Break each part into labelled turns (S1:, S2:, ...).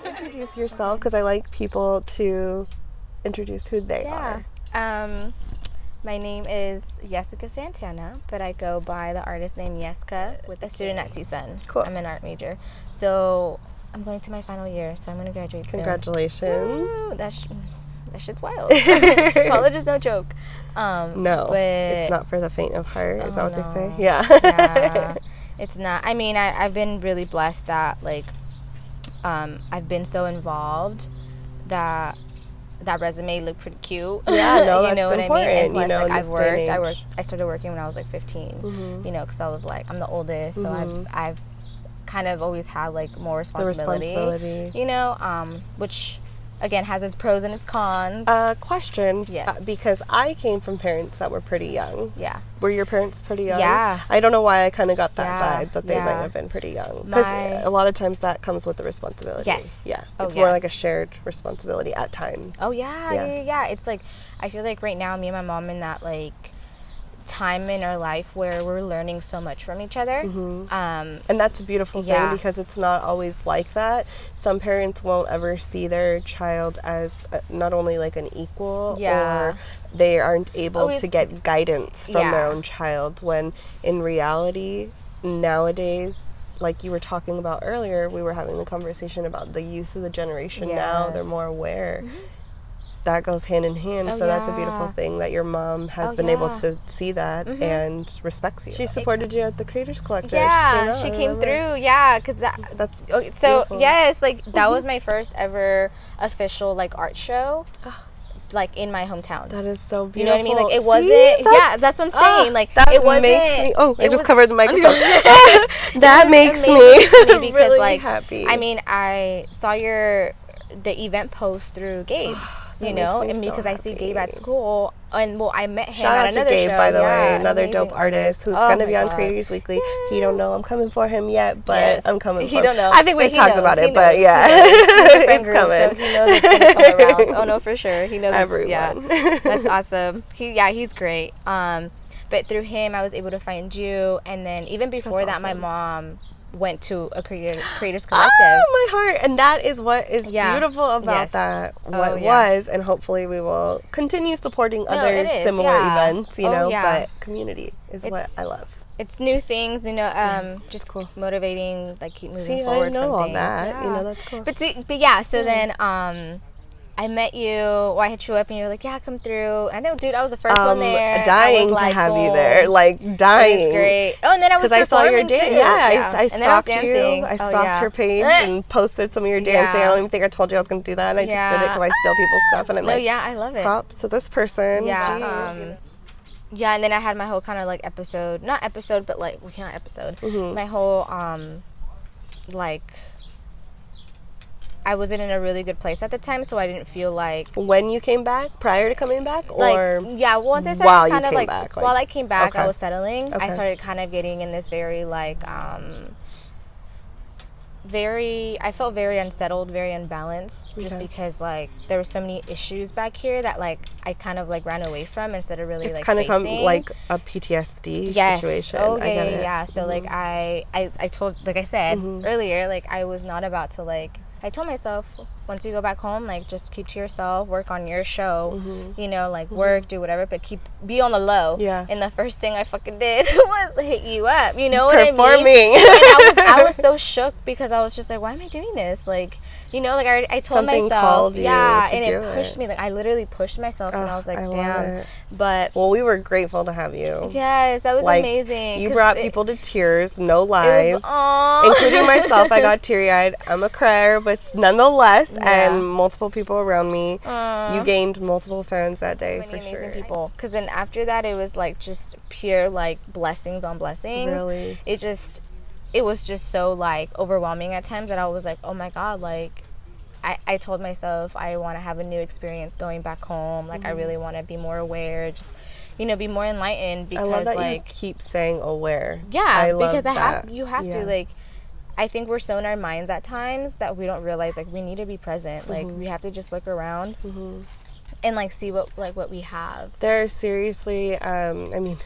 S1: Introduce yourself, because I like people to introduce who they are.
S2: My name is Yessica Santana, but I go by the artist name Yessica, with a student at CSUN.
S1: Cool.
S2: I'm an art major. So I'm going to my final year, so I'm going to graduate soon.
S1: Congratulations.
S2: Woo, that shit's wild. College is no joke.
S1: No,
S2: but
S1: it's not for the faint of heart. Is that what they say? Yeah.
S2: Yeah, it's not. I mean, I've been really blessed that, like, I've been so involved that resume looked pretty cute.
S1: Yeah, no, that's
S2: you know what
S1: important.
S2: I mean? And plus,
S1: you know,
S2: like, I started working when I was like 15.
S1: Mm-hmm.
S2: You know, because I was like, I'm the oldest, so I've kind of always had like more responsibility. You know, which again has its pros and its cons.
S1: Question.
S2: Yes.
S1: Because I came from parents that were pretty young.
S2: Yeah.
S1: Were your parents pretty young?
S2: Yeah.
S1: I don't know why I kind of got that vibe that they
S2: Yeah.
S1: might have been pretty young. Because a lot of times that comes with the responsibility.
S2: Yes.
S1: Yeah.
S2: Oh,
S1: It's more
S2: yes.
S1: like a shared responsibility at times.
S2: Oh yeah. It's like, I feel like right now me and my mom in that like time in our life where we're learning so much from each other.
S1: And that's a beautiful thing, because it's not always like that. Some parents won't ever see their child as not only like an equal, or they aren't able to get guidance from their own child, when in reality nowadays, like you were talking about earlier, we were having the conversation about the youth of the generation. Now they're more aware. That goes hand in hand, so that's a beautiful thing that your mom has been able to see that and respects you. She supported you at the Creators Collective.
S2: Yeah, she came through. Yeah, because
S1: that's
S2: so
S1: beautiful.
S2: Yes, like that was my first ever official like art show, like in my hometown.
S1: That is so beautiful.
S2: You know what I mean? Like it wasn't. That's what I'm saying. Like
S1: that
S2: it wasn't.
S1: Makes me, I just covered the microphone. That makes me
S2: because
S1: really
S2: like
S1: happy.
S2: I mean, I saw the event post through Gabe. You know, and because I see Gabe at school, and I met him
S1: Shout
S2: at
S1: out
S2: another
S1: to Gabe,
S2: show.
S1: by the way, another dope artist who's going to be on
S2: God.
S1: Creators Weekly. He don't know I'm coming for him yet, but I'm coming for him.
S2: He don't know.
S1: I think we've talked about it, but yeah,
S2: it's coming. So he knows it's gonna come around. Oh no, for sure, he knows.
S1: Everyone.
S2: That's awesome. He's great. But through him, I was able to find you, and then even before that, my mom went to a Creators Collective.
S1: Oh, my heart. And that is what is beautiful about that, what was, and hopefully we will continue supporting other similar events, you know, but community is what I love.
S2: It's new things, you know, just cool. Motivating, like keep moving forward.
S1: I know
S2: from
S1: all
S2: things.
S1: that, you know, that's cool.
S2: But yeah, so then, I met you, or I hit you up, and you were like, yeah, come through. And then, dude, I was the first one there.
S1: Dying to have you there, like dying.
S2: It was great. Oh, and then I was performing
S1: I saw your
S2: too.
S1: I stalked you. I
S2: Oh,
S1: stalked your page and posted some of your dancing. I don't even think I told you I was going to do that, and I just did it because I steal people's stuff, and I'm like,
S2: I love it.
S1: Props to this person.
S2: Yeah. Yeah, and then I had my whole kind of like not episode, but like, my whole, like, I wasn't in a really good place at the time, so I didn't feel like...
S1: When you came back? Prior to coming back? Or
S2: once I started kind of like...
S1: Back,
S2: while I came back, I was settling. I started kind of getting in this very like... I felt very unsettled, very unbalanced, just because like there were so many issues back here that like I kind of like ran away from instead of really like facing. It's kind of
S1: like a PTSD situation.
S2: Oh yeah. So like I told, like I said earlier, like I was not about to like... I told myself, once you go back home, like, just keep to yourself, work on your show, you know, like, work, do whatever, but be on the low. Yeah. And the first thing I fucking did was hit you up, you know what I mean?
S1: Performing.
S2: And I was so shook because I was just like, why am I doing this? Like, you know, like, I told
S1: Something
S2: myself,
S1: called you
S2: and
S1: to
S2: it pushed me. Like, I literally pushed myself, and I was like, damn. But...
S1: Well, we were grateful to have you.
S2: Yes, that was amazing.
S1: You brought people to tears, no lies. Including myself. I got teary-eyed. I'm a crier, but nonetheless, and multiple people around me, you gained multiple fans that day, for sure.
S2: Amazing people. Because then after that, it was like just pure like blessings on blessings.
S1: Really?
S2: It was just so like overwhelming at times that I was like, oh my God, like I told myself I want to have a new experience going back home. Like I really want to be more aware, just, you know, be more enlightened, because
S1: I love that
S2: like
S1: you keep saying aware.
S2: Yeah, because you have to, like, I think we're so in our minds at times that we don't realize, like, we need to be present. Like, we have to just look around and, like, see what we have.
S1: There are seriously, I mean,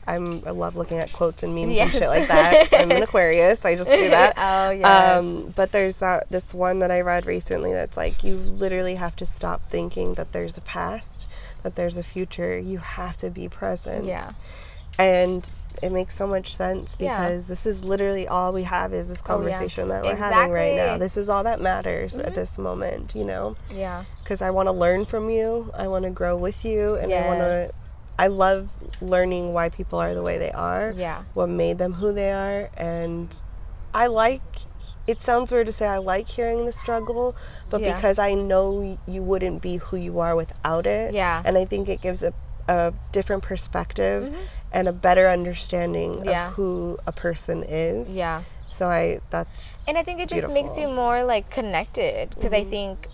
S1: I love looking at quotes and memes and shit like that. I'm an Aquarius. I just do that.
S2: Oh, yes.
S1: But there's this one that I read recently that's like, you literally have to stop thinking that there's a past, that there's a future. You have to be present.
S2: Yeah.
S1: And it makes so much sense because this is literally all we have is this conversation that we're having right now. This is all that matters at this moment, you know?
S2: Yeah.
S1: Because I want to learn from you. I want to grow with you. And I love learning why people are the way they are.
S2: Yeah.
S1: What made them who they are. And it sounds weird to say I like hearing the struggle, but because I know you wouldn't be who you are without it. Yeah. And I think it gives a different perspective and a better understanding of who a person is. Yeah. So
S2: and I think it just makes you more like connected, because I think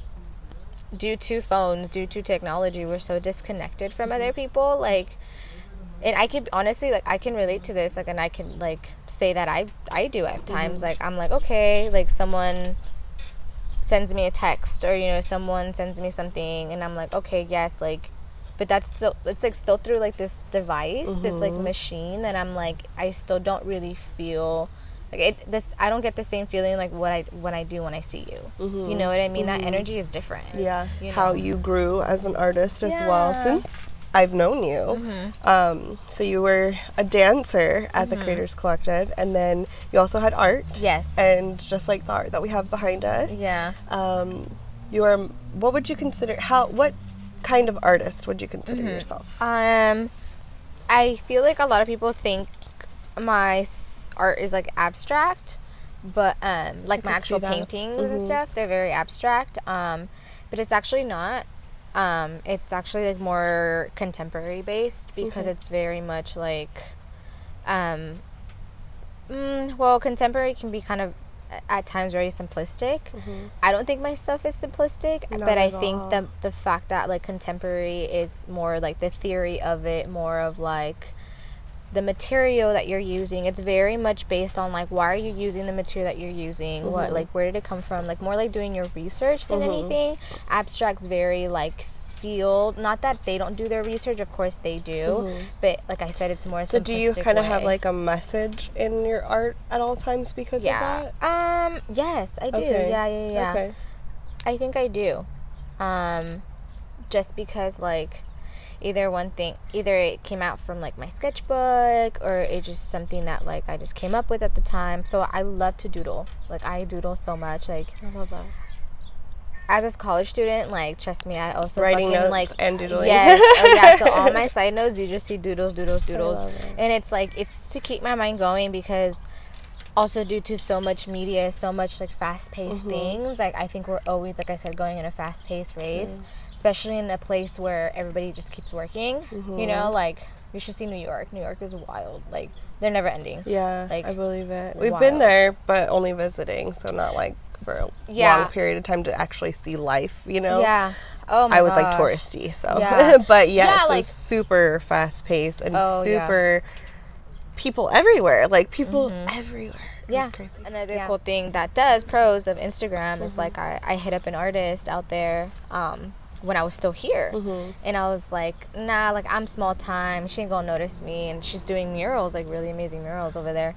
S2: due to phones, due to technology, we're so disconnected from other people. Like, and I could honestly, like, I can relate to this, like, and I can like say that I do at times. Like, I'm like, okay, like someone sends me a text, or, you know, someone sends me something, and I'm like, okay, yes, like, but that's still, it's like still through like this device, this like machine, that I'm like, I still don't really feel like I don't get the same feeling like when I do when I see you. You know what I mean? That energy is different. Yeah. You know? How
S1: you grew as an artist as well since I've known you. So you were a dancer at the Creators Collective, and then you also had art. Yes. And just like the art that we have behind us. Yeah. You are, what would you consider, what kind of artist would you consider yourself? I
S2: feel like a lot of people think my art is like abstract, but like my actual paintings and stuff, they're very abstract, but it's actually not. It's actually like more contemporary based, because it's very much like well, contemporary can be kind of at times very simplistic. I don't think my stuff is simplistic, but I think the fact that like contemporary is more like the theory of it, more of like the material that you're using. It's very much based on like, why are you using the material that you're using? What, like, where did it come from? Like, more like doing your research than anything. Abstract's very like field. Not that they don't do their research, of course they do, but like I said, it's more
S1: so do you kind of have like a message in your art at all times because of that?
S2: Yes, I do. Yeah. Okay. I think I do. Just because like either it came out from like my sketchbook, or it's just something that like I just came up with at the time. So I love to doodle. Like, I doodle so much. Like, I love that. As a college student, like, trust me, I also
S1: writing notes
S2: like
S1: and doodling.
S2: Yes. Oh yeah. So all my side notes, you just see doodles, and it's like, it's to keep my mind going, because also due to so much media, so much like fast-paced things. Like, I think we're always, like I said, going in a fast-paced race. Especially in a place where everybody just keeps working, you know, like, you should see New York. New York is wild. Like, they're never ending.
S1: Yeah, like, I believe it. We've been there, but only visiting, so not like for a long period of time to actually see life, you know? Yeah. Oh my gosh. I was like touristy, so. Yeah. But yes, like, it's super fast paced and super people everywhere. Like, people everywhere. Yeah. Crazy.
S2: Another cool thing that does pros of Instagram is like, I hit up an artist out there, when I was still here, and I was like, nah, like, I'm small time, she ain't gonna notice me, and she's doing murals, like really amazing murals over there,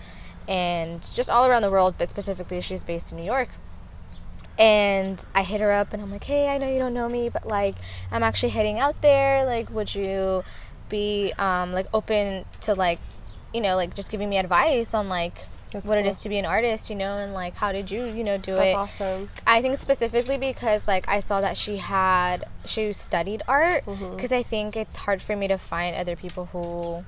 S2: and just all around the world, but specifically she's based in New York. And I hit her up and I'm like, hey, I know you don't know me, but like, I'm actually heading out there, like, would you be like open to like, you know, like, just giving me advice on like what it is to be an artist, you know, and like, how did you, you know, do it?
S1: That's awesome.
S2: I think specifically because like I saw that she studied art, because I think it's hard for me to find other people who,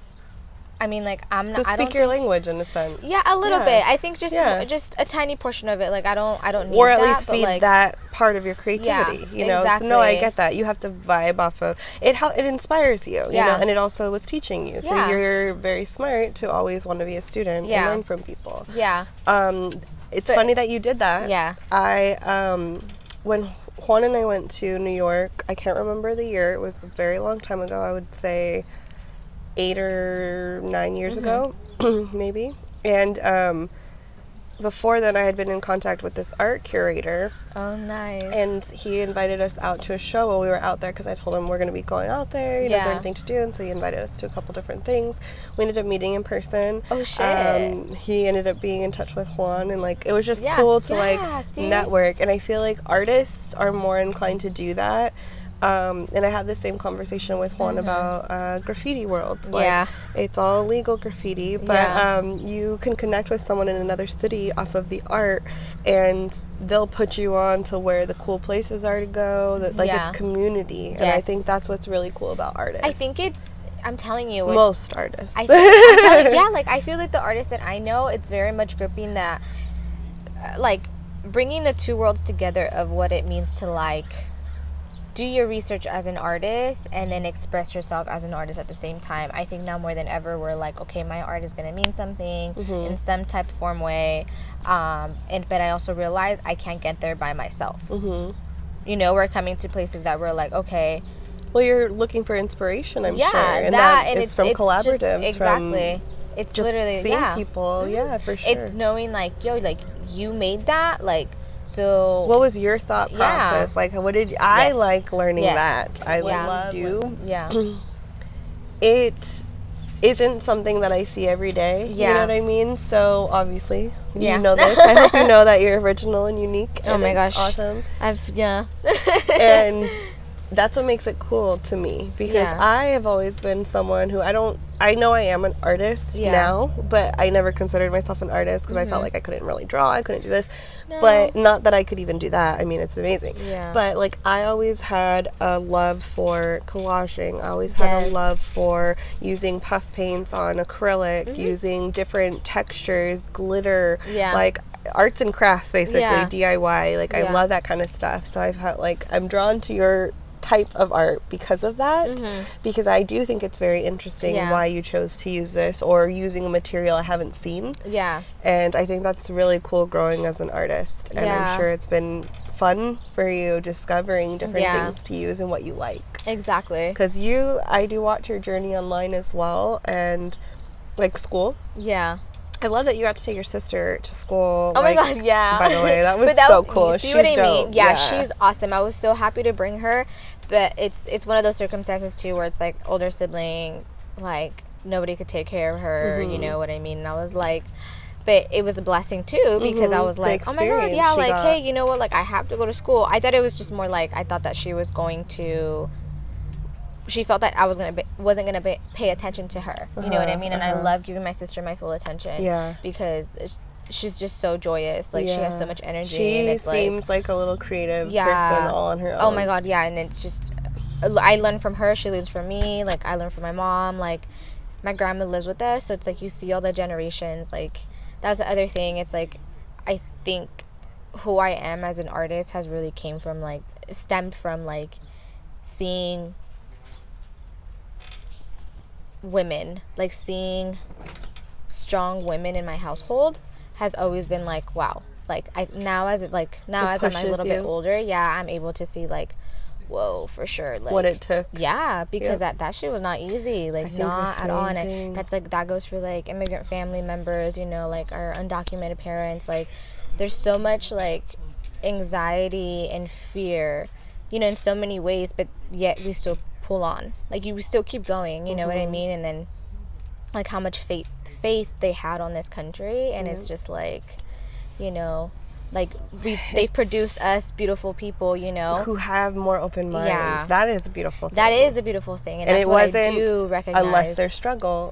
S2: I mean, like, I don't
S1: speak your language in a sense.
S2: Yeah, a little bit. I think just a tiny portion of it. Like, I don't need
S1: or at
S2: that,
S1: least feed like, that part of your creativity. You know, exactly. So, no, I get that. You have to vibe off of it. It inspires you. You know, and it also was teaching you. So you're very smart to always want to be a student and learn from people. Yeah. It's funny that you did that. Yeah. When Juan and I went to New York, I can't remember the year. It was a very long time ago. I would say 8 or 9 years ago, maybe. And before then I had been in contact with this art curator.
S2: Oh, nice.
S1: And he invited us out to a show while we were out there, because I told him we're going to be going out there, is there anything to do? And so he invited us to a couple different things. We ended up meeting in person.
S2: Oh, shit.
S1: He ended up being in touch with Juan, and like it was just cool to network. And I feel like artists are more inclined to do that. And I had the same conversation with Juan about graffiti world. Like, it's all illegal graffiti, but you can connect with someone in another city off of the art, and they'll put you on to where the cool places are to go. Like, it's community. And I think that's what's really cool about artists.
S2: I think I'm telling you.
S1: Most artists.
S2: I'm telling you, like, I feel like the artists that I know, it's very much gripping that, like, bringing the two worlds together of what it means to, like, do your research as an artist and then express yourself as an artist at the same time. I think now more than ever we're like, okay, my art is going to mean something in some type of form way, but I also realize I can't get there by myself. You know, we're coming to places that we're like, okay,
S1: well, you're looking for inspiration, I'm sure, and that is from collaboratives.
S2: Exactly. It's
S1: just
S2: literally
S1: seeing people. For sure.
S2: It's knowing like, yo, like you made that, like. So
S1: what was your thought process? Like, what did I like learning that? I love you. It isn't something that I see every day. You know what I mean? So obviously, you know this. I hope you know that you're original and unique.
S2: Oh my gosh,
S1: awesome.
S2: And
S1: that's what makes it cool to me, because I have always been someone who I know I am an artist now, but I never considered myself an artist because I felt like I couldn't really draw, I couldn't do this. But not that I could even do that. I mean, it's amazing. But like, I always had a love for collaging. I always had a love for using puff paints on acrylic, using different textures, glitter, like arts and crafts, basically, DIY. Like, I love that kind of stuff. So I've had, like, I'm drawn to your type of art because of that, because I do think it's very interesting why you chose to use this, or using a material I haven't seen. And I think that's really cool growing as an artist, and I'm sure it's been fun for you discovering different things to use and what you like.
S2: Exactly.
S1: Because I do watch your journey online as well, and like school. I love that you got to take your sister to school.
S2: Oh my god,
S1: By the way, that was so cool.
S2: See what I mean? Yeah, she's awesome. I was so happy to bring her, but it's one of those circumstances too where it's like older sibling, like nobody could take care of her. You know what I mean? And I was like, but it was a blessing too, because I was like, oh my god, like, hey, you know what? Like, I have to go to school. I thought it was just more like, I thought that she was going to. She felt that I wasn't gonna pay attention to her. You know what I mean? And I love giving my sister my full attention. Because she's just so joyous. Like, she has so much energy.
S1: She
S2: and it's
S1: seems like a little creative person all on her own.
S2: Oh my god, and it's just, I learn from her. She learns from me. Like, I learn from my mom. Like, my grandma lives with us, so it's like you see all the generations. Like, that's the other thing. It's like, I think who I am as an artist has really stemmed from like seeing women, like seeing strong women in my household has always been like, wow. Like, as I'm a little bit older, I'm able to see like, whoa, for sure, like
S1: what it took.
S2: Because that shit was not easy, like not at all. And that's like, that goes for like immigrant family members, you know, like our undocumented parents. Like, there's so much like anxiety and fear, you know, in so many ways, but yet we still pull on, like, you still keep going, you know what I mean? And then like how much faith they had on this country, and it's just like, you know, like they've produced us beautiful people, you know,
S1: who have more open minds. That is a beautiful thing.
S2: That is a beautiful thing, and that's
S1: it
S2: what
S1: wasn't,
S2: I do recognize.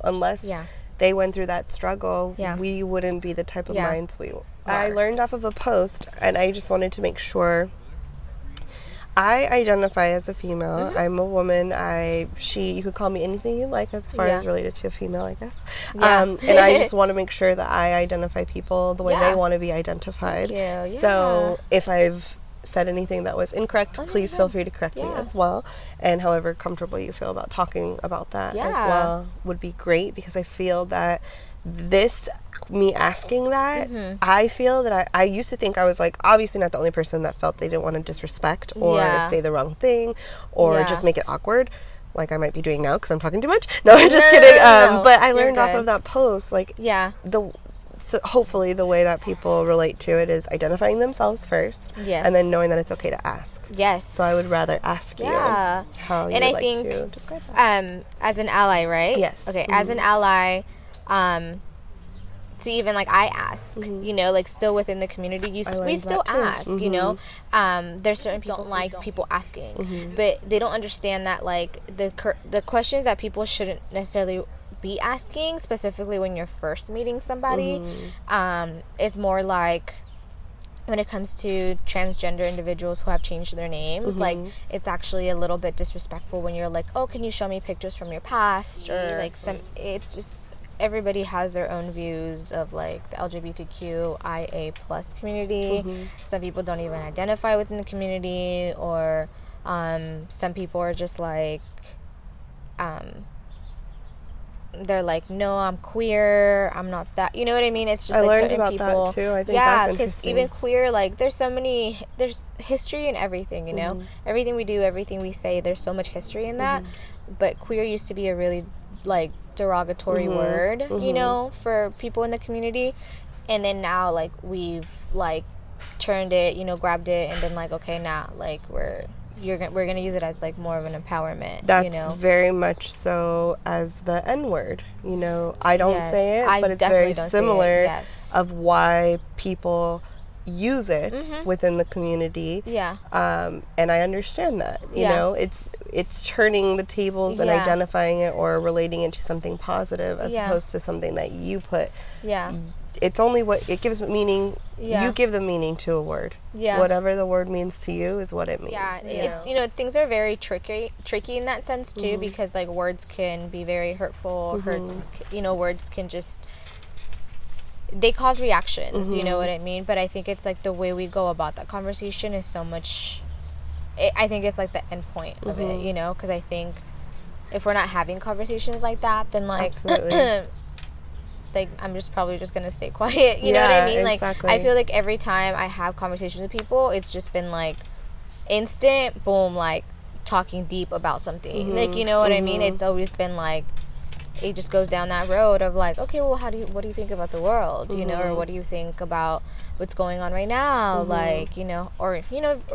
S1: Unless they went through that struggle, we wouldn't be the type of minds we are. I learned off of a post, and I just wanted to make sure. I identify as a female. I'm a woman. You could call me anything you like as far as related to a female, I guess. And I just want to make sure that I identify people the way they want to be identified.
S2: Thank you.
S1: So if I've said anything that was incorrect, please feel free to correct me as well. And however comfortable you feel about talking about that as well would be great, because I feel that me asking that, I feel that I used to think I was like, obviously not the only person that felt they didn't want to disrespect or say the wrong thing or just make it awkward, like I might be doing now because I'm talking too much. No, I'm just kidding.
S2: No.
S1: But I learned off of that post, like, so hopefully the way that people relate to it is identifying themselves first, and then knowing that it's okay to ask.
S2: Yes.
S1: So I would rather ask you how you would like to describe that.
S2: As an ally, right?
S1: Yes.
S2: Okay, as an ally, to even like I ask, you know, like still within the community, we still ask, you know. There's certain people don't like people asking, but they don't understand that like the questions that people shouldn't necessarily be asking, specifically when you're first meeting somebody, is more like when it comes to transgender individuals who have changed their names, like it's actually a little bit disrespectful when you're like, oh, can you show me pictures from your past, or like it's just, everybody has their own views of like the LGBTQIA plus community. Some people don't even identify within the community, or some people are just like they're like, no, I'm queer, I'm not that, you know what I mean? It's just
S1: I
S2: like
S1: learned
S2: certain
S1: about
S2: people.
S1: that too. I think that's interesting.
S2: Because even queer, like there's history in everything, you know. Everything we do, everything we say, there's so much history in that. But queer used to be a really like derogatory word, you know, for people in the community, and then now like we've like turned it, you know, grabbed it, and been like, okay, now like we're gonna use it as like more of an empowerment.
S1: That's,
S2: you know,
S1: very much so as the N word. You know, I don't say it, but it's very similar of why people use it within the community. And I understand that. You know, it's turning the tables and identifying it or relating it to something positive as opposed to something that you put. It's only what it gives meaning. You give the meaning to a word. Whatever the word means to you is what it means. You know, things are very tricky in that sense too, because like words can be very hurtful. You know, words can just, they cause reactions, you know what I mean? But I think it's like the way we go about that conversation is so much, I think it's like the end point of it, you know? Because I think if we're not having conversations like that, then like like I'm just probably just gonna stay quiet, you know what I mean? Like I feel like every time I have conversations with people, it's just been like instant boom, like talking deep about something, like, you know what I mean? It's always been like, it just goes down that road of like, okay, well, what do you think about the world, you know, or what do you think about what's going on right now, like, you know, or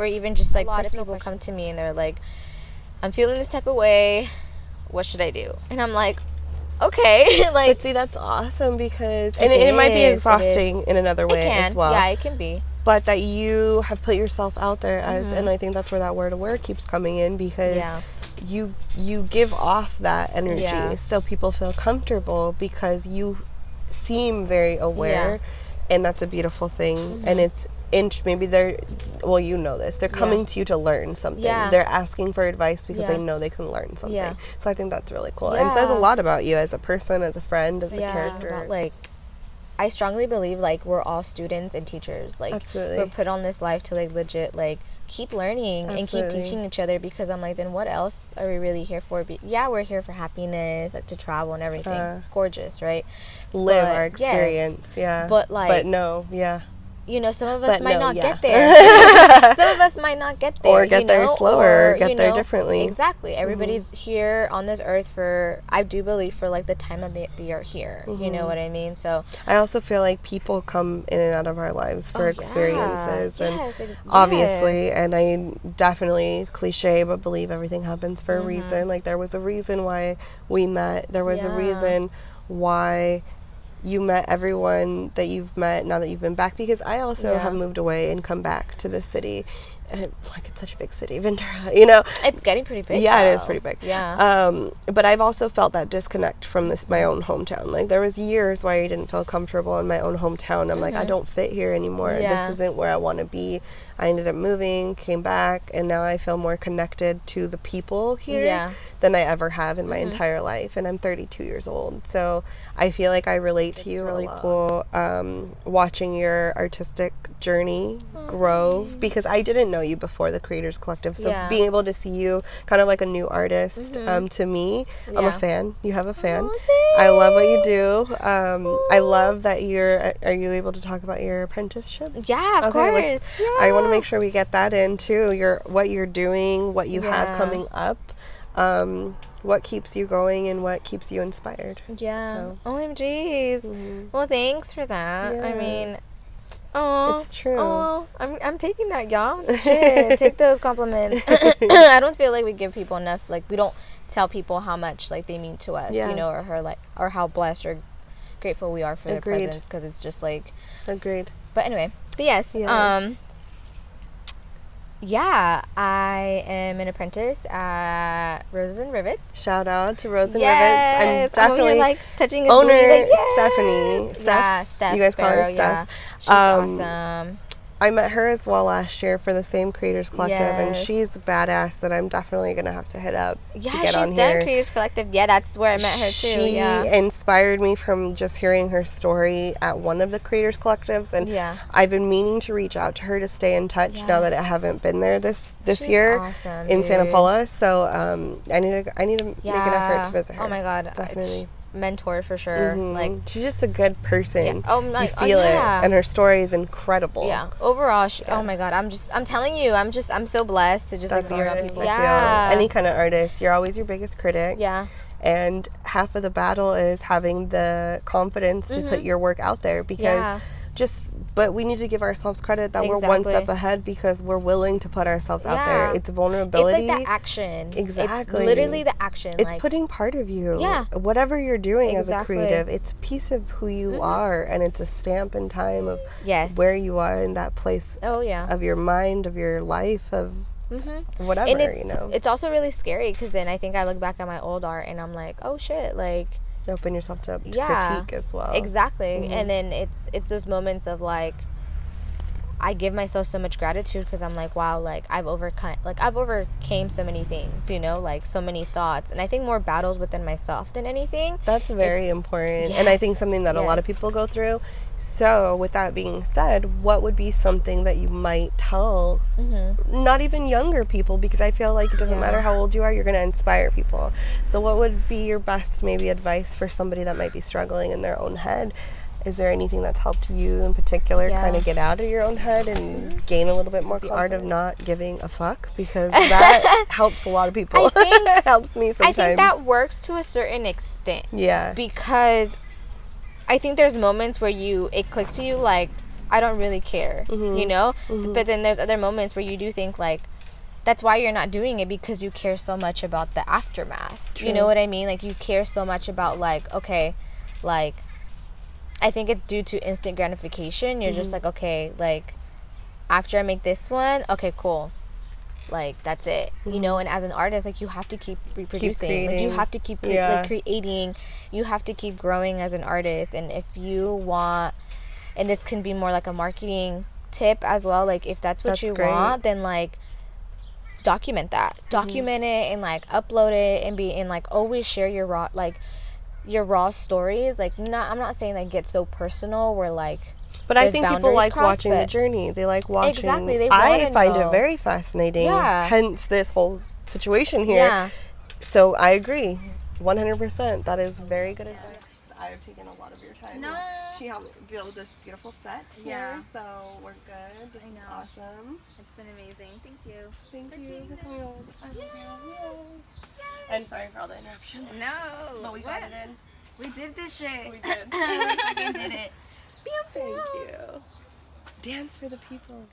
S1: even just like a lot of people come to me and they're like, I'm feeling this type of way, what should I do? And I'm like, okay. Like, but see, that's awesome, because and it might be exhausting in another way as well. Yeah, it can be. But that you have put yourself out there as, and I think that's where that word aware keeps coming in, because you give off that energy, so people feel comfortable because you seem very aware, and that's a beautiful thing. And it's maybe they're, well, you know this, they're coming to you to learn something. They're asking for advice because they know they can learn something. So I think that's really cool, and says a lot about you as a person, as a friend, as a character. About, like, I strongly believe like we're all students and teachers. Like, we're put on this life to like legit like keep learning and keep teaching each other, because I'm like, then what else are we really here for? We're here for happiness, like, to travel and everything. Gorgeous, right? Live our experience. But like, but no, you know, some of us might not get there. Some of us might not get there. Or get there slower, or get there differently. Exactly. Everybody's here on this earth for, I do believe, for like the time that they are here. You know what I mean? So I also feel like people come in and out of our lives for experiences. And obviously, and I definitely, cliche, but believe everything happens for a reason. Like, there was a reason why we met. There was a reason why you met everyone that you've met now that you've been back, because I also have moved away and come back to this city. And it's such a big city, Ventura, you know. It's getting pretty big. Yeah, though. It is pretty big. Yeah. But I've also felt that disconnect from my own hometown. Like, there was years where I didn't feel comfortable in my own hometown. I'm like, I don't fit here anymore. This isn't where I want to be. I ended up moving, came back, and now I feel more connected to the people here than I ever have in my entire life. And I'm 32 years old, so I feel like I relate to you. Really cool watching your artistic journey grow, because I didn't know you before the Creators Collective, so being able to see you kind of like a new artist, to me, I'm a fan. You have a fan. I love what you do. I love that are you able to talk about your apprenticeship? Yeah, of course. I want to make sure we get that in too. What you're doing, what you have coming up. what keeps you going and what keeps you inspired.
S2: Yeah.
S1: So.
S2: OMGs. Mm-hmm. Well, thanks for that.
S1: Yeah.
S2: I mean, oh,
S1: it's true.
S2: Oh, I'm taking that, y'all. Shit, take those compliments. I don't feel like we give people enough. Like, we don't tell people how much like they mean to us, you know, or how blessed or grateful we are for their presence, because it's just like.
S1: Agreed.
S2: But anyway, yes. Yeah, I am an apprentice at Roses and Rivets.
S1: Shout out to Roses and Rivets. I'm definitely
S2: like touching his
S1: owner
S2: booty, like, yes!
S1: Stephanie.
S2: Steph.
S1: You guys
S2: Sparrow,
S1: call her Steph.
S2: She's awesome.
S1: I met her as well last year for the same Creators Collective, and she's badass that I'm definitely going to have to hit up to get on here.
S2: Yeah, she's done Creators Collective. Yeah, that's where I met her, too.
S1: She inspired me from just hearing her story at one of the Creators Collectives, and I've been meaning to reach out to her to stay in touch now that I haven't been there this year in Santa Paula. So I need to make an effort to visit her.
S2: Oh, my God. Definitely. Mentor for sure. Like,
S1: she's just a good person.
S2: Oh my,
S1: you feel it, and her story is incredible.
S2: Yeah, overall, oh my God, I'm telling you, I'm so blessed to just like be around people.
S1: Any kind of artist, you're always your biggest critic.
S2: Yeah.
S1: And half of the battle is having the confidence to put your work out there, because but we need to give ourselves credit that we're one step ahead because we're willing to put ourselves out there. It's vulnerability.
S2: It's like the action.
S1: Exactly.
S2: It's literally the action.
S1: It's like, putting part of you. Yeah. Whatever you're doing as a creative, it's a piece of who you are, and it's a stamp in time of where you are in that place of your mind, of your life, of whatever,
S2: and it's also really scary, because then I think I look back at my old art and I'm like, oh shit, like,
S1: open yourself to critique as well.
S2: Exactly. And then it's those moments of like, I give myself so much gratitude, because I'm like, wow, like I've overcame so many things, you know, like so many thoughts, and I think more battles within myself than anything.
S1: That's very important. And I think something that a lot of people go through. So with that being said, what would be something that you might tell not even younger people, because I feel like it doesn't matter how old you are, you're going to inspire people. So what would be your best maybe advice for somebody that might be struggling in their own head? Is there anything that's helped you in particular kind of get out of your own head and gain a little bit more confidence? The art of not giving a fuck, because that helps a lot of people. I think it helps me sometimes.
S2: I think that works to a certain extent.
S1: Yeah.
S2: Because I think there's moments where it clicks to you like, I don't really care, you know? But then there's other moments where you do think like, that's why you're not doing it, because you care so much about the aftermath. True. You know what I mean? Like, you care so much about like, okay, like, I think it's due to instant gratification. You're just like, okay, like, after I make this one, okay, cool. Like, that's it. You know, and as an artist, like, you have to keep reproducing. Like, you have to keep creating. You have to keep growing as an artist. And if you want, and this can be more like a marketing tip as well, like, if that's what you want, then, like, document that. Document it and, like, upload it and like, always share your raw stories. Like, I'm not saying like get so personal where like,
S1: but I think people like watching the journey. They like watching.
S2: Exactly.
S1: I find it very fascinating. Yeah. Hence this whole situation here. Yeah. So I agree, 100%. That is very good advice. I've taken a lot of your time. No. She helped me build this beautiful set here, so we're good. This is awesome.
S2: It's been amazing. Thank you.
S1: Thank you. I love you. And sorry for all the interruptions.
S2: No.
S1: But we got it in.
S2: We did this shit.
S1: We did.
S2: We fucking did it.
S1: Thank you. Dance for the people.